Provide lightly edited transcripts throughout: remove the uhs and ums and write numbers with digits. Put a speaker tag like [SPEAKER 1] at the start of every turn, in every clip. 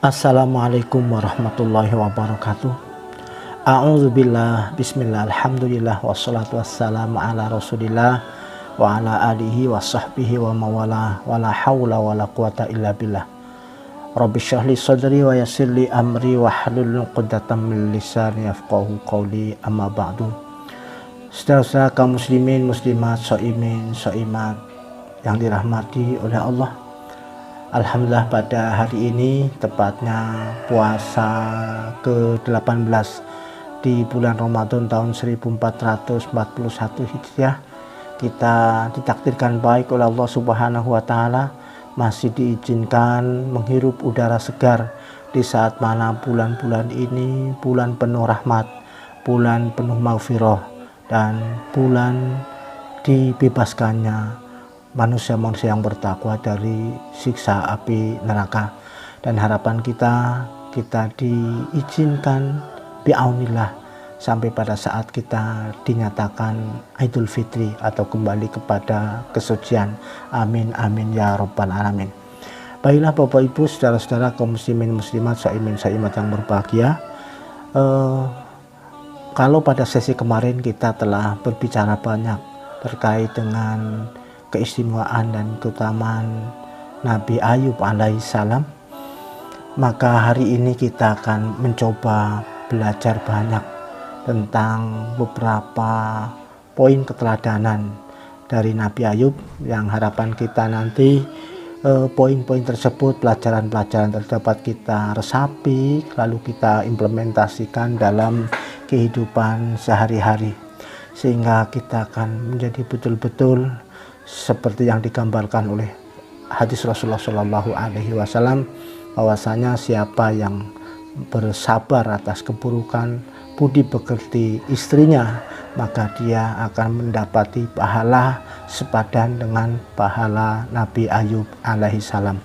[SPEAKER 1] Assalamualaikum warahmatullahi wabarakatuh. A'udzubillah, bismillah, alhamdulillah, wassalatu wassalamu ala rasulillah wa ala alihi wa sahbihi wa mawala wa la hawla wa la quwata illa billah. Rabbi syrahli sadri wa yassirli amri wa hlul 'uqdatam min lisani yafqahu qawli, amma ba'du. Saudara-saudara kaum muslimin, muslimat, shaimin, shaimat yang dirahmati oleh Allah, alhamdulillah pada hari ini, tepatnya puasa ke-18 di bulan Ramadan tahun 1441 Hijriah, kita ditakdirkan baik oleh Allah Subhanahu wa Ta'ala, masih diizinkan menghirup udara segar di saat mana bulan-bulan ini bulan penuh rahmat, bulan penuh maghfirah, dan bulan dibebaskannya manusia-manusia yang bertakwa dari siksa api neraka. Dan harapan kita diizinkan bi'aunillah sampai pada saat kita dinyatakan Idul Fitri atau kembali kepada kesucian. Amin amin ya rabbal alamin. Baiklah Bapak Ibu, saudara-saudara kaum muslimin muslimat, shaimin shaimat yang berbahagia, kalau pada sesi kemarin kita telah berbicara banyak terkait dengan keistimewaan dan keutamaan Nabi Ayub alaihissalam, maka hari ini kita akan mencoba belajar banyak tentang beberapa poin keteladanan dari Nabi Ayub, yang harapan kita nanti poin-poin tersebut, pelajaran-pelajaran terdapat kita resapi, lalu kita implementasikan dalam kehidupan sehari-hari, sehingga kita akan menjadi betul-betul seperti yang digambarkan oleh hadis Rasulullah Shallallahu Alaihi Wasallam, bahwasanya siapa yang bersabar atas keburukan, budi pekerti istrinya, maka dia akan mendapati pahala sepadan dengan pahala Nabi Ayub alaihissalam.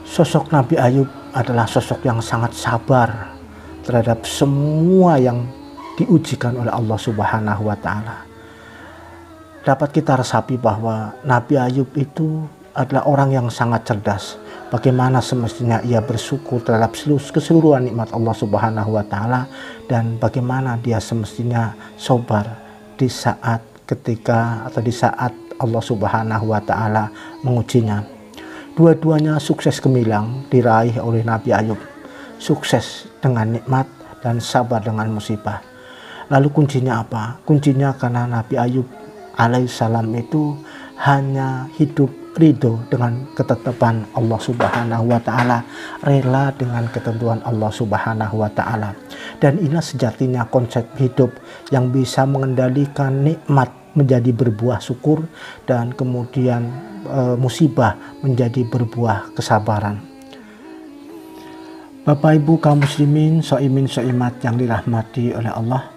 [SPEAKER 1] Sosok Nabi Ayub adalah sosok yang sangat sabar terhadap semua yang diujikan oleh Allah Subhanahu wa Ta'ala. Dapat kita resapi bahwa Nabi Ayub itu adalah orang yang sangat cerdas. Bagaimana semestinya ia bersyukur terhadap keseluruhan nikmat Allah Subhanahu wa Ta'ala, dan bagaimana dia semestinya sabar di saat Allah Subhanahu wa Ta'ala mengujinya. Dua-duanya sukses gemilang diraih oleh Nabi Ayub. Sukses dengan nikmat dan sabar dengan musibah. Lalu kuncinya apa? Kuncinya karena Nabi Ayub alaihissalam itu hanya hidup ridho dengan ketetapan Allah Subhanahu wa Ta'ala, rela dengan ketentuan Allah Subhanahu wa Ta'ala. Dan inilah sejatinya konsep hidup yang bisa mengendalikan nikmat menjadi berbuah syukur, dan kemudian musibah menjadi berbuah kesabaran. Bapak Ibu kaum muslimin, shaimin shaimat yang dirahmati oleh Allah,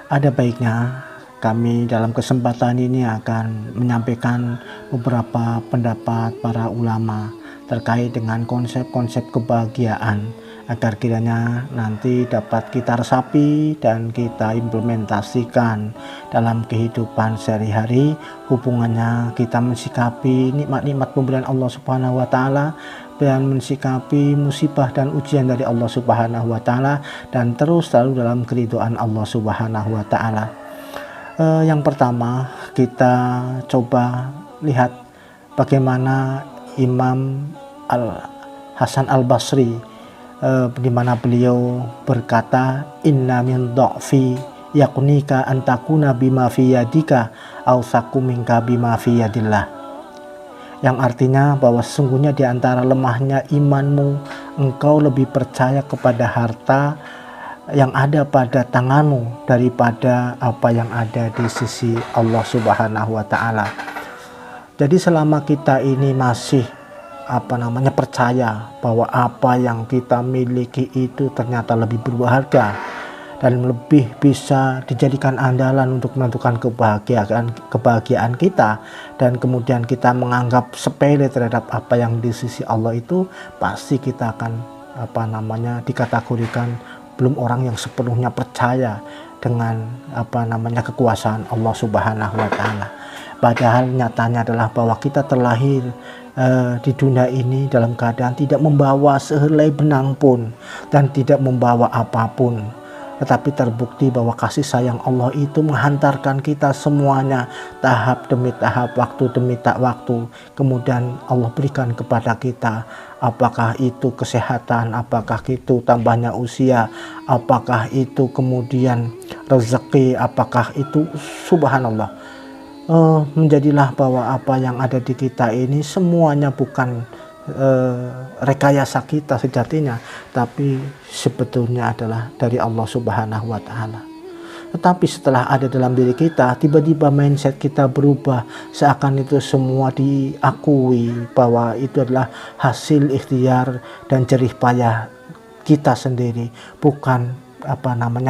[SPEAKER 1] ada baiknya kami dalam kesempatan ini akan menyampaikan beberapa pendapat para ulama terkait dengan konsep-konsep kebahagiaan, agar kiranya nanti dapat kita resapi dan kita implementasikan dalam kehidupan sehari-hari, hubungannya kita mensikapi nikmat-nikmat pemberian Allah Subhanahu wa Ta'ala, dan mensikapi musibah dan ujian dari Allah Subhanahu wa Ta'ala, dan terus selalu dalam keridhaan Allah Subhanahu wa Ta'ala. Yang pertama, kita coba lihat bagaimana Imam Hasan al-Basri, di mana beliau berkata, inna min dha'fi yakunika antakuna bima fi yadika awsaku minka bima fi yadillah, yang artinya bahwa sesungguhnya di antara lemahnya imanmu, engkau lebih percaya kepada harta yang ada pada tanganmu daripada apa yang ada di sisi Allah Subhanahu wa Ta'ala. Jadi selama kita ini masih percaya bahwa apa yang kita miliki itu ternyata lebih berharga dan lebih bisa dijadikan andalan untuk menentukan kebahagiaan kita, dan kemudian kita menganggap sepele terhadap apa yang di sisi Allah itu, pasti kita akan dikategorikan belum orang yang sepenuhnya percaya dengan kekuasaan Allah Subhanahu wa Ta'ala. Padahal nyatanya adalah bahwa kita terlahir di dunia ini dalam keadaan tidak membawa sehelai benang pun dan tidak membawa apapun. Tetapi terbukti bahwa kasih sayang Allah itu menghantarkan kita semuanya tahap demi tahap, waktu demi waktu. Kemudian Allah berikan kepada kita, apakah itu kesehatan, apakah itu tambahnya usia, apakah itu kemudian rezeki, apakah itu subhanallah. Menjadilah bahwa apa yang ada di kita ini semuanya bukan rekayasa kita sejatinya, tapi sebetulnya adalah dari Allah Subhanahu wa Ta'ala. Tetapi setelah ada dalam diri kita, tiba-tiba mindset kita berubah, seakan itu semua diakui bahwa itu adalah hasil ikhtiar dan jerih payah kita sendiri, bukan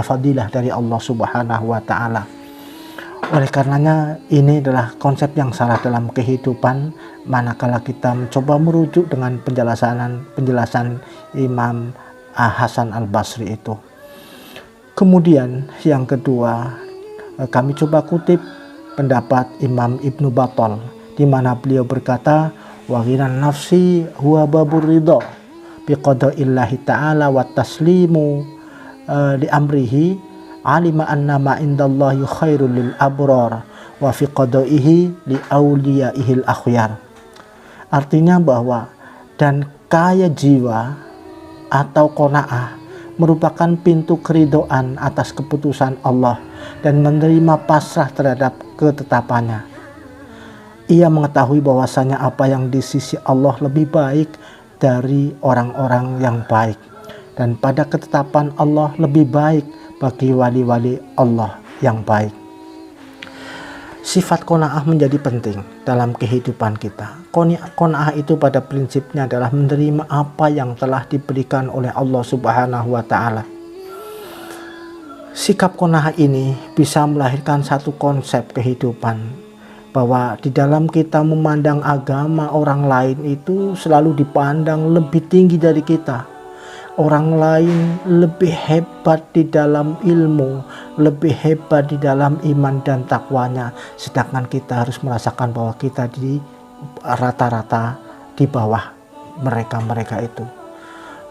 [SPEAKER 1] fadilah dari Allah Subhanahu wa Ta'ala. Oleh karenanya ini adalah konsep yang salah dalam kehidupan manakala kita mencoba merujuk dengan penjelasan Imam Hasan Al-Basri itu. Kemudian yang kedua, kami coba kutip pendapat Imam Ibnu Battal di mana beliau berkata, wa ghinan nafsi huwa babur ridha bi qada'illahi ta'ala wa taslimu li amrihi alima anna ma indallahi khairul lil abrar wa fi qada'ihi li awliyaihil akhyar. Artinya bahwa dan kaya jiwa atau qanaah merupakan pintu keridhaan atas keputusan Allah dan menerima pasrah terhadap ketetapannya. Ia mengetahui bahwasanya apa yang di sisi Allah lebih baik dari orang-orang yang baik, dan pada ketetapan Allah lebih baik bagi wali-wali Allah yang baik. Sifat qanaah menjadi penting dalam kehidupan kita. Qanaah itu pada prinsipnya adalah menerima apa yang telah diberikan oleh Allah Subhanahu wa Ta'ala. Sikap qanaah ini bisa melahirkan satu konsep kehidupan, bahwa di dalam kita memandang agama orang lain itu selalu dipandang lebih tinggi dari kita. Orang lain lebih hebat di dalam ilmu, lebih hebat di dalam iman dan takwanya, sedangkan kita harus merasakan bahwa kita di rata-rata di bawah mereka itu.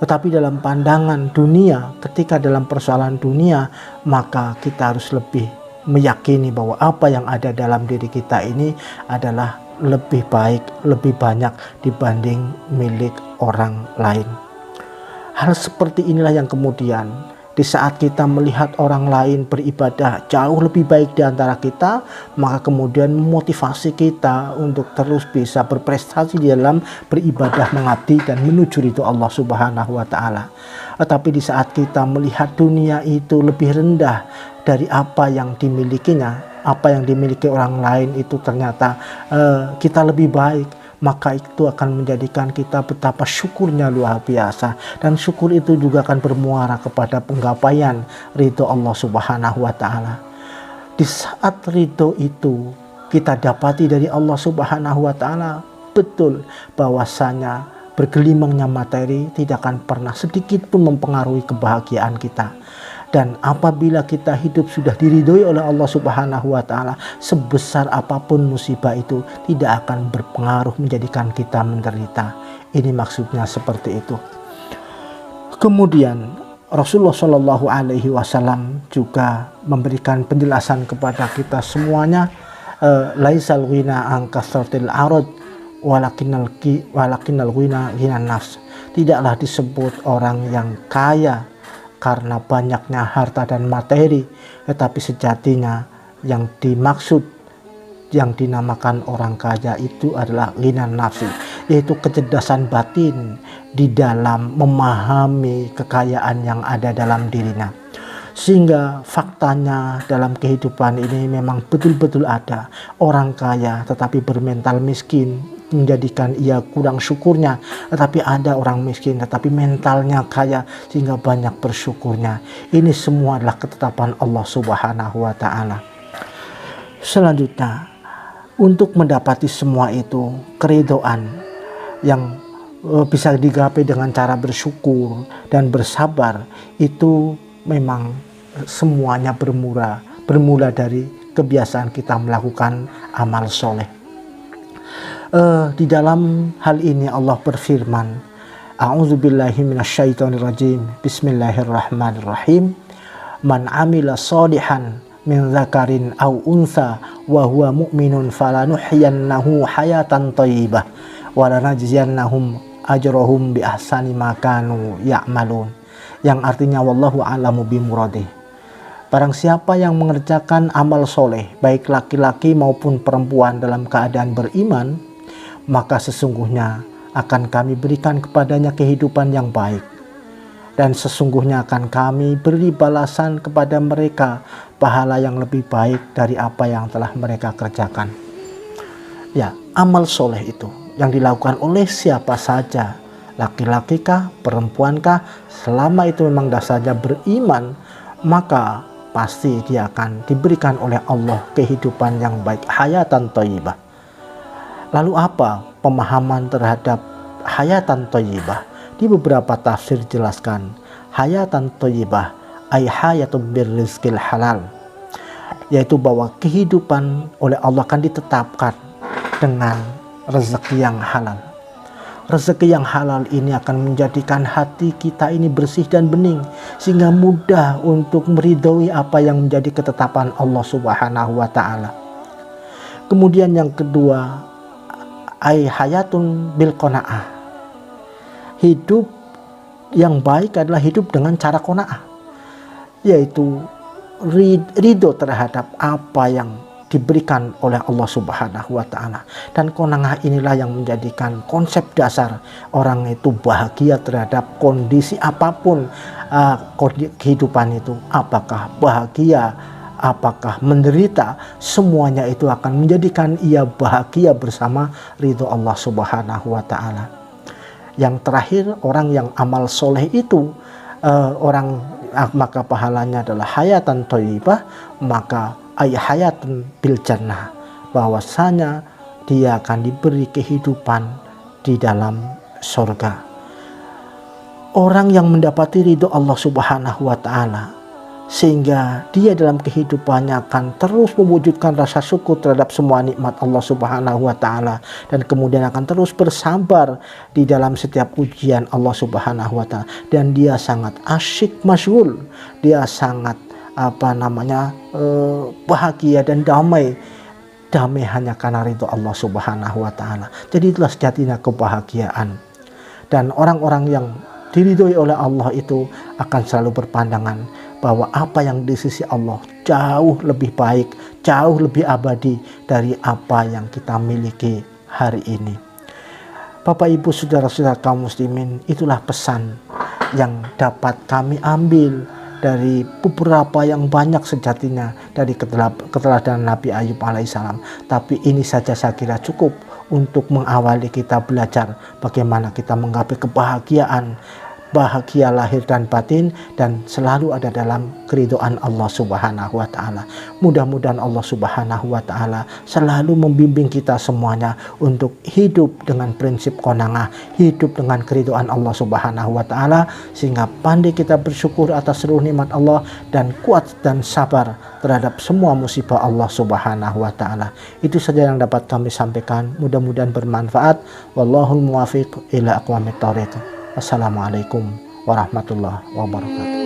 [SPEAKER 1] Tetapi dalam pandangan dunia, ketika dalam persoalan dunia, maka kita harus lebih meyakini bahwa apa yang ada dalam diri kita ini adalah lebih baik, lebih banyak dibanding milik orang lain. Hal seperti inilah yang kemudian di saat kita melihat orang lain beribadah jauh lebih baik di antara kita, maka kemudian memotivasi kita untuk terus bisa berprestasi di dalam beribadah, mengabdi dan menuju ridho Allah Subhanahu wa Ta'ala. Tetapi di saat kita melihat dunia itu lebih rendah dari apa yang dimilikinya, apa yang dimiliki orang lain itu ternyata kita lebih baik, maka itu akan menjadikan kita betapa syukurnya luar biasa, dan syukur itu juga akan bermuara kepada penggapaian ridho Allah Subhanahu wa Ta'ala. Di saat ridho itu kita dapati dari Allah Subhanahu wa Ta'ala, betul bahwasanya bergelimangnya materi tidak akan pernah sedikit pun mempengaruhi kebahagiaan kita. Dan apabila kita hidup sudah diridhoi oleh Allah Subhanahu wa Ta'ala, sebesar apapun musibah itu tidak akan berpengaruh menjadikan kita menderita. Ini maksudnya seperti itu. Kemudian Rasulullah Shallallahu Alaihi Wasallam juga memberikan penjelasan kepada kita semuanya, laisal ghina an kasratil arad walakinnal ghina ghinan nafs. Tidaklah disebut orang yang kaya karena banyaknya harta dan materi, tetapi sejatinya yang dimaksud, yang dinamakan orang kaya itu adalah ghinan nafsi, yaitu kecerdasan batin di dalam memahami kekayaan yang ada dalam dirinya. Sehingga faktanya dalam kehidupan ini memang betul-betul ada orang kaya tetapi bermental miskin, menjadikan ia kurang syukurnya. Tetapi ada orang miskin tetapi mentalnya kaya sehingga banyak bersyukurnya. Ini semua adalah ketetapan Allah Subhanahu wa Ta'ala. Selanjutnya, untuk mendapati semua itu, keridhaan yang bisa digapai dengan cara bersyukur dan bersabar, itu memang semuanya bermula dari kebiasaan kita melakukan amal soleh. Di dalam hal ini Allah berfirman, A'udzubillahi minasyaitonirrajim, Bismillahirrahmanirrahim. Man amila sholihan min dzakarin aw untha wa huwa mu'minun falanuhyiyannahu hayatan thayyibah wa lanajziyannahum ajrahum bi ahsani ma kanu ya'malun. Yang artinya wallahu a'lamu bimuradih. Barang siapa yang mengerjakan amal soleh, baik laki-laki maupun perempuan dalam keadaan beriman, maka sesungguhnya akan kami berikan kepadanya kehidupan yang baik. Dan sesungguhnya akan kami beri balasan kepada mereka pahala yang lebih baik dari apa yang telah mereka kerjakan. Ya, amal soleh itu yang dilakukan oleh siapa saja, laki-laki kah, perempuan kah, selama itu memang dasarnya beriman, maka pasti dia akan diberikan oleh Allah kehidupan yang baik, hayatan thayyibah. Lalu apa pemahaman terhadap hayatan thayyibah? Di beberapa tafsir dijelaskan, hayatan thayyibah ay hayatun birrizqil halal, yaitu bahwa kehidupan oleh Allah akan ditetapkan dengan rezeki yang halal. Rezeki yang halal ini akan menjadikan hati kita ini bersih dan bening, sehingga mudah untuk meridhoi apa yang menjadi ketetapan Allah Subhanahu wa Ta'ala. Kemudian yang kedua, ay hayatun bil qanaah. Hidup yang baik adalah hidup dengan cara qanaah, yaitu ridho terhadap apa yang diberikan oleh Allah Subhanahu wa Ta'ala. Dan qanaah inilah yang menjadikan konsep dasar orang itu bahagia terhadap kondisi apapun kehidupan itu, apakah bahagia, apakah menderita, semuanya itu akan menjadikan ia bahagia bersama ridho Allah Subhanahu wa Ta'ala. Yang terakhir, orang yang amal soleh itu maka pahalanya adalah hayatan thayyibah, maka hayatun bil jannah, bahwasanya dia akan diberi kehidupan di dalam surga. Orang yang mendapati ridho Allah Subhanahu wa Ta'ala, sehingga dia dalam kehidupannya akan terus mewujudkan rasa syukur terhadap semua nikmat Allah Subhanahu wa Ta'ala, dan kemudian akan terus bersabar di dalam setiap ujian Allah Subhanahu wa Ta'ala, dan dia sangat asyik masyghul, dia sangat bahagia dan damai hanya karena ridho Allah Subhanahu wa Ta'ala. Jadi itulah sejatinya kebahagiaan. Dan orang-orang yang diridhoi oleh Allah itu akan selalu berpandangan bahwa apa yang di sisi Allah jauh lebih baik, jauh lebih abadi dari apa yang kita miliki hari ini. Bapak Ibu saudara-saudara kaum muslimin, itulah pesan yang dapat kami ambil dari beberapa yang banyak sejatinya dari keteladanan Nabi Ayub alaihissalam. Tapi ini saja saya kira cukup untuk mengawali kita belajar bagaimana kita menggapai kebahagiaan, bahagia lahir dan batin, dan selalu ada dalam keridhaan Allah Subhanahu wa Ta'ala. Mudah-mudahan Allah Subhanahu wa Ta'ala selalu membimbing kita semuanya untuk hidup dengan prinsip qanaah, hidup dengan keridhaan Allah Subhanahu wa Ta'ala, sehingga pandai kita bersyukur atas seluruh nikmat Allah dan kuat dan sabar terhadap semua musibah Allah Subhanahu wa Ta'ala. Itu saja yang dapat kami sampaikan, mudah-mudahan bermanfaat. Wallahul muwaffiq ila aqwamit thoriq. Assalamualaikum warahmatullahi wabarakatuh.